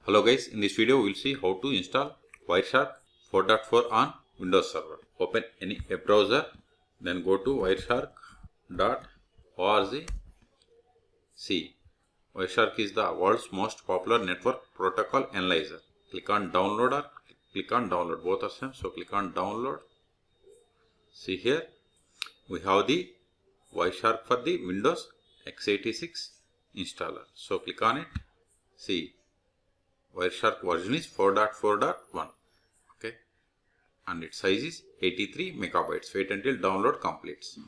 Hello guys, in this video we will see how to install Wireshark 4.4 on Windows Server. Open any web browser, then go to wireshark.org. See, Wireshark is the world's most popular network protocol analyzer. Click on download or click on download, both are same. So click on download. See here, we have the Wireshark for the Windows x86 installer. So click on it. See, Wireshark version is 4.4.1, okay, and its size is 83 megabytes. Wait until download completes.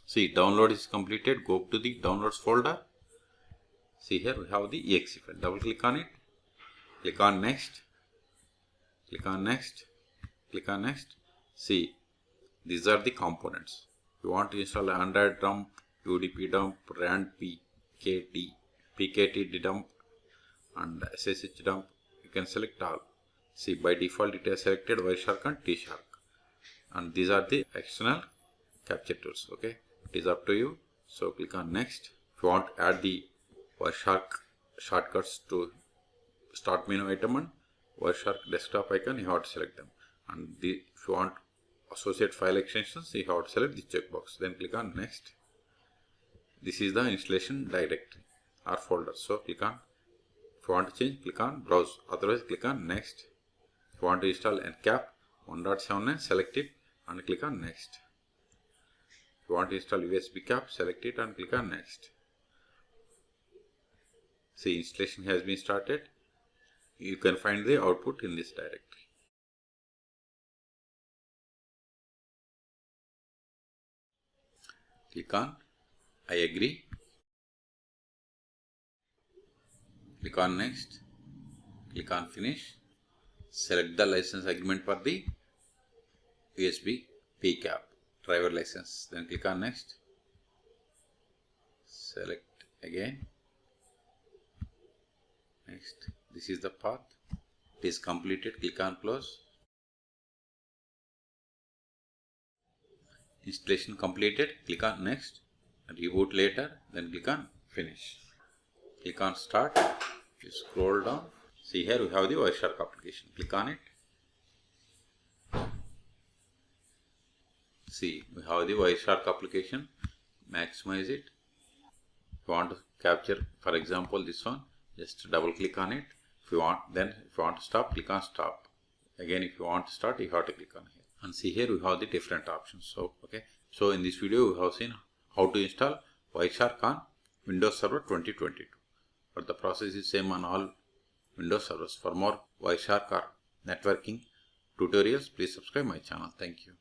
See, download is completed. Go to the downloads folder. See here we have the exe file. Double click on it. Click on next. Click on next. Click on next. See, these are the components. You want to install Android dump, UDP dump, RAND PKT, PKT dump, and SSH dump. You can select all. See, by default it has selected Wireshark and T-Shark, and these are the external capture tools. Okay, it is up to you. So click on next. If you want to add the Wireshark shortcuts to start menu item and Wireshark desktop icon, you have to select them. And if you want associate file extensions, you have to select this checkbox. Then click on next. This is the installation directory or folder. So click on. If you want to change, click on browse. Otherwise, click on next. If you want to install NCAP 1.79, select it and click on next. If you want to install USB cap, select it and click on next. See, installation has been started. You can find the output in this directory. Click on I agree. Click on next. Click on finish. Select the license agreement for the USB PCAP driver license. Then click on next. Select again. Next. This is the path. It is completed. Click on close. Installation completed. Click on next. Reboot later. Then click on finish. Click on start. You scroll down. See here we have the Wireshark application. Click on it. See, we have the Wireshark application. Maximize it. If you want to capture, for example, this one, just double click on it. If you want to stop, click on stop. Again, if you want to start, you have to click on here. And see here we have the different options. So okay. So in this video we have seen how to install Wireshark on Windows Server 2022. But the process is same on all Windows servers. For more Wireshark or networking tutorials, please subscribe my channel. Thank you.